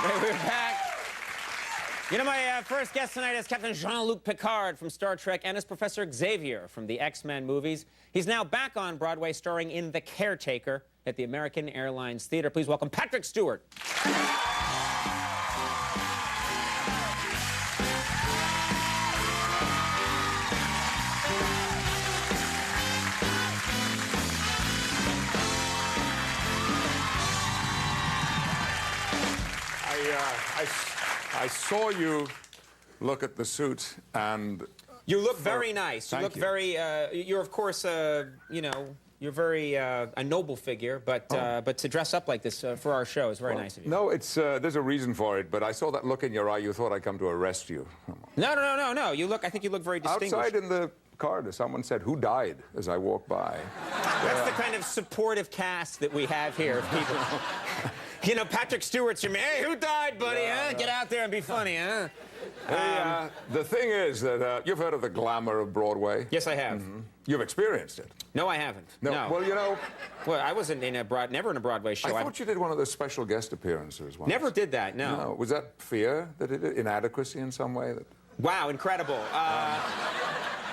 We're back. You know, my first guest tonight is Captain Jean-Luc Picard from Star Trek and is Professor Xavier from the X-Men movies. He's now back on Broadway starring in The Caretaker at the American Airlines Theater. Please welcome Patrick Stewart. I saw you look at the suit, and... You look very nice. You look you. very, you're of course, you know, you're very a noble figure, but to dress up like this for our show is very nice of you. No, it's, there's a reason for it, but I saw that look in your eye, you thought I'd come to arrest you. No. You look, I think you look very distinguished. Outside in the corridor, someone said, "Who died?" as I walked by. That's the kind of supportive cast that we have here. People, you know, Patrick Stewart's your man. Hey, who died, buddy? Yeah, huh? Get out there and be funny, huh? Hey, the thing is that you've heard of the glamour of Broadway? Yes, I have. Mm-hmm. You've experienced it? No, I haven't. No. Well, you know... Well, I wasn't in never in a Broadway show. I thought you did one of those special guest appearances once. Never did that, no. No. Was that fear that it did? Inadequacy in some way? Wow, incredible.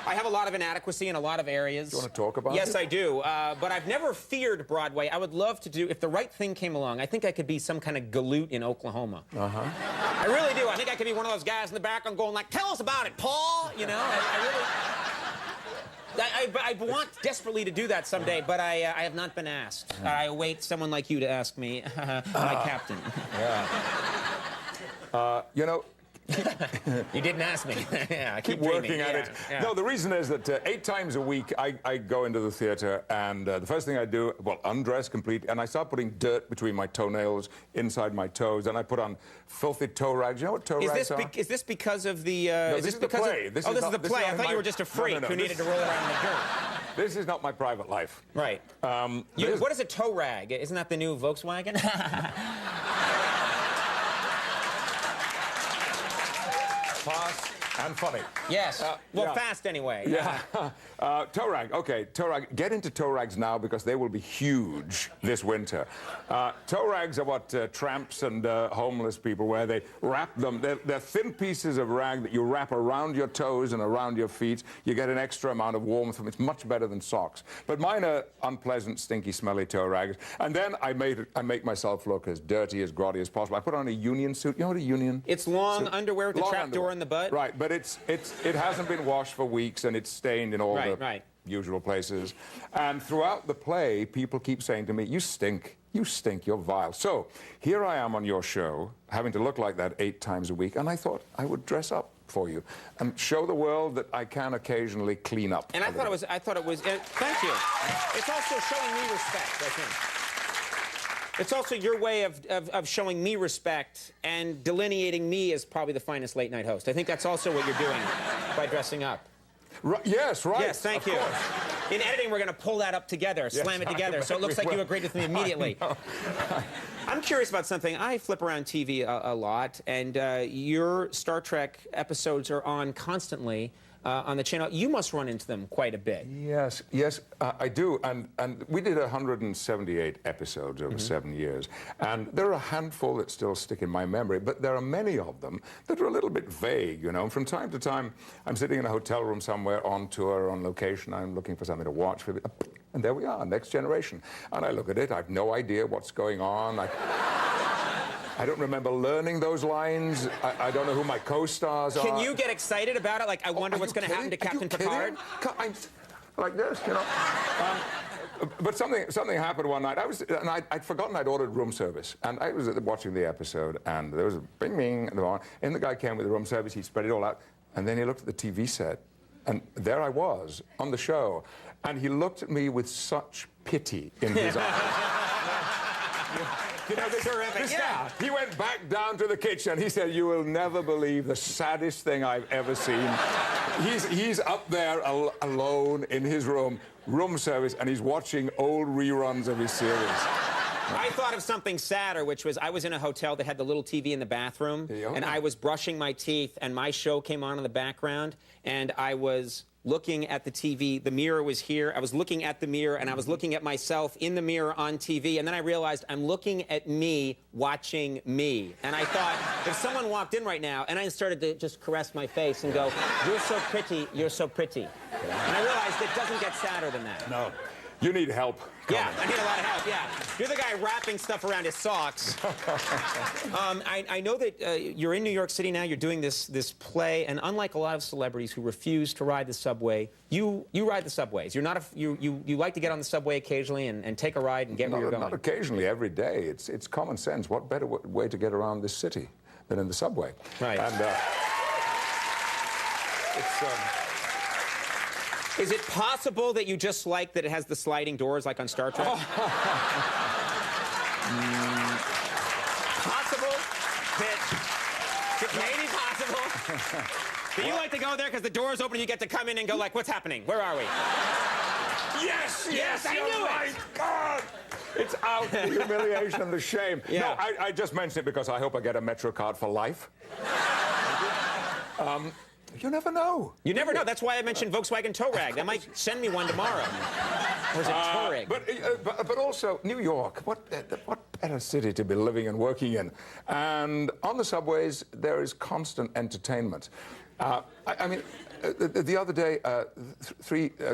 I have a lot of inadequacy in a lot of areas. Do you want to talk about it? Yes, I do. But I've never feared Broadway. I would love to do, if the right thing came along, I think I could be some kind of galoot in Oklahoma. Uh-huh. I really do. I think I could be one of those guys in the background going like, "Tell us about it, Paul!" You know? I want desperately to do that someday, but I have not been asked. I await someone like you to ask me, my captain. Yeah. You know... You didn't ask me. Yeah, I keep working at it. Yeah. No, the reason is that 8 times a week I go into the theater, and the first thing I do, well, undress completely, and I start putting dirt between my toenails, inside my toes, and I put on filthy toe rags. You know what toe rags are? Is this because of the... No, this is the play. This is the play. I thought you were just a freak who needed to roll around in the dirt. This is not my private life. Right. What is a toe rag? Isn't that the new Volkswagen? Fast and funny. Yes. Fast anyway. Yeah. Toe rag. Okay, toe rag. Get into toe rags now because they will be huge this winter. Toe rags are what tramps and homeless people wear. They wrap them. They're thin pieces of rag that you wrap around your toes and around your feet. You get an extra amount of warmth from it. It's much better than socks. But mine are unpleasant, stinky, smelly toe rags. And then I make myself look as dirty, as grotty as possible. I put on a union suit. You know what a union? It's long underwear with a trap door in the butt. Right, but it hasn't been washed for weeks, and it's stained in all the usual places. And throughout the play, people keep saying to me, "You stink. You stink. You're vile." So here I am on your show, having to look like that 8 times a week, and I thought I would dress up for you and show the world that I can occasionally clean up. And I thought it was. Thank you. It's also showing me respect, I think. It's also your way of showing me respect and delineating me as probably the finest late-night host. I think that's also what you're doing by dressing up. Yes, right. Yes, thank you. In editing, we're going to pull that up together, slam it together, so it looks like you agreed with me immediately. I'm curious about something. I flip around TV a lot, and your Star Trek episodes are on constantly. On the channel. You must run into them quite a bit. Yes, I do. And we did 178 episodes over 7 years. And there are a handful that still stick in my memory, but there are many of them that are a little bit vague, you know. And from time to time, I'm sitting in a hotel room somewhere on tour, on location, I'm looking for something to watch. And there we are, Next Generation. And I look at it, I have no idea what's going on. I don't remember learning those lines. I don't know who my co-stars are. Can you get excited about it? Like, I wonder what's going to happen to Captain Picard? I'm like this, you know. But something happened one night. I'd forgotten I'd ordered room service. And I was watching the episode, and there was a bing, bing, and the guy came with the room service. He spread it all out. And then he looked at the TV set, and there I was on the show. And he looked at me with such pity in his eyes. You know, this guy, he went back down to the kitchen. He said, "You will never believe the saddest thing I've ever seen." He's up there alone in his room service, and he's watching old reruns of his series. I thought of something sadder, which was I was in a hotel that had the little TV in the bathroom, and I was brushing my teeth, and my show came on in the background, and I was looking at the TV. The mirror was here. I was looking at the mirror, and I was looking at myself in the mirror on TV. And then I realized I'm looking at me watching me. And I thought, if someone walked in right now, and I started to just caress my face and go, "You're so pretty, you're so pretty." And I realized it doesn't get sadder than that. No. You need help. Yeah, I need a lot of help, yeah. You're the guy wrapping stuff around his socks. I know that you're in New York City now. You're doing this play, and unlike a lot of celebrities who refuse to ride the subway, you ride the subways. You're not you like to get on the subway occasionally and take a ride and get where you're going. Not occasionally, every day. It's common sense. What better way to get around this city than in the subway? Right. And Is it possible that you just like that it has the sliding doors like on Star Trek? Possible? It's maybe possible? Do you like to go there because the doors open and you get to come in and go like, what's happening? Where are we? Yes, I knew it! God! It's out, the humiliation and the shame. Yeah. No, I just mentioned it because I hope I get a Metro card for life. You never know. You never know. That's why I mentioned Volkswagen tow rag. They might send me one tomorrow. Or is it touring? But also, New York, what better city to be living and working in? And on the subways, there is constant entertainment. I mean, the other day,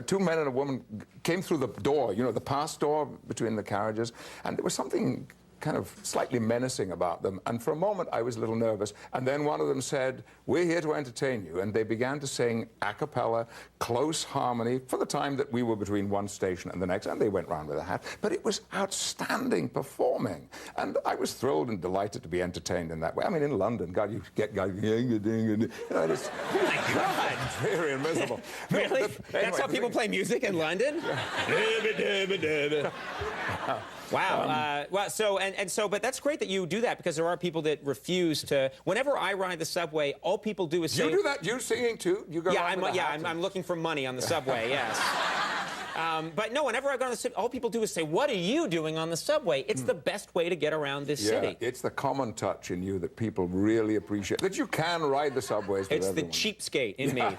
two men and a woman came through the door, you know, the pass door between the carriages, and there was something kind of slightly menacing about them. And for a moment, I was a little nervous. And then one of them said, "We're here to entertain you." And they began to sing a cappella, close harmony, for the time that we were between one station and the next. And they went round with a hat. But it was outstanding performing. And I was thrilled and delighted to be entertained in that way. I mean, in London, God, you get guys, you know, it's, oh my God, very and miserable. Really? No, That's how people play music in London? Wow. But that's great that you do that, because there are people that refuse to. Whenever I ride the subway, all people do is say. You do that? You singing too? You go. I'm looking for money on the subway. Yes. But no, whenever I go on the subway, all people do is say, "What are you doing on the subway?" It's the best way to get around this city. It's the common touch in you that people really appreciate. That you can ride the subways with everyone. It's the cheapskate in me. Me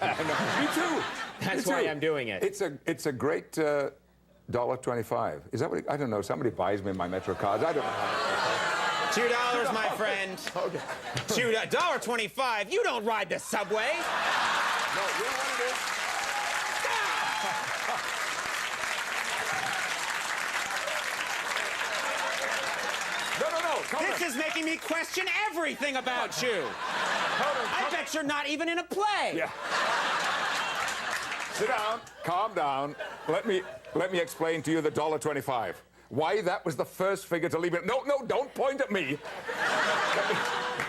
too. That's why I'm doing it. It's a great $1.25. Is that what? I don't know. Somebody buys me my Metro cards. I don't know how. $2, my friend. Okay. $1.25. You don't ride the subway. No, you know what it is? No. This is making me question everything about you. I bet you're not even in a play. Yeah. Sit down. Calm down. Let me explain to you the $1.25. Why that was the first figure to leave it. No, don't point at me.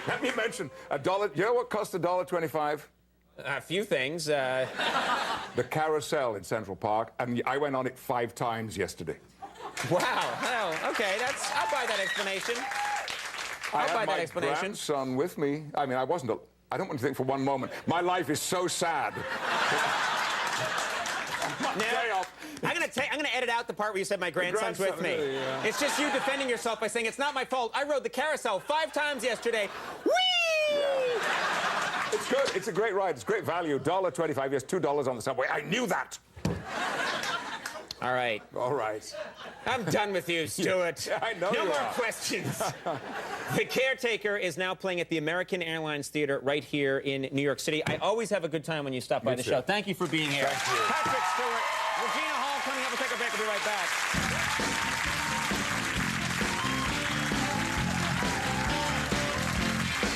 Let me mention $1. You know what cost $1.25? A few things. The carousel in Central Park, and I went on it 5 times yesterday. Wow. Oh, okay. I'll buy that explanation. I had my grandson with me. I mean, I don't want to think for one moment. My life is so sad. Now, I'm gonna edit out the part where you said my grandson's with me. Yeah. It's just you defending yourself by saying it's not my fault. I rode the carousel 5 times yesterday. Whee! Yeah. It's good. It's a great ride. It's great value. $1.25. Yes, $2 on the subway. I knew that. All right. All right. I'm done with you, Stewart. Yeah, I know no you more are. questions. The Caretaker is now playing at the American Airlines Theater right here in New York City. I always have a good time when you stop by the show. Thank you for being here. Thank you. Patrick Stewart, Regina Hall coming up. We'll take a break. We'll be right back.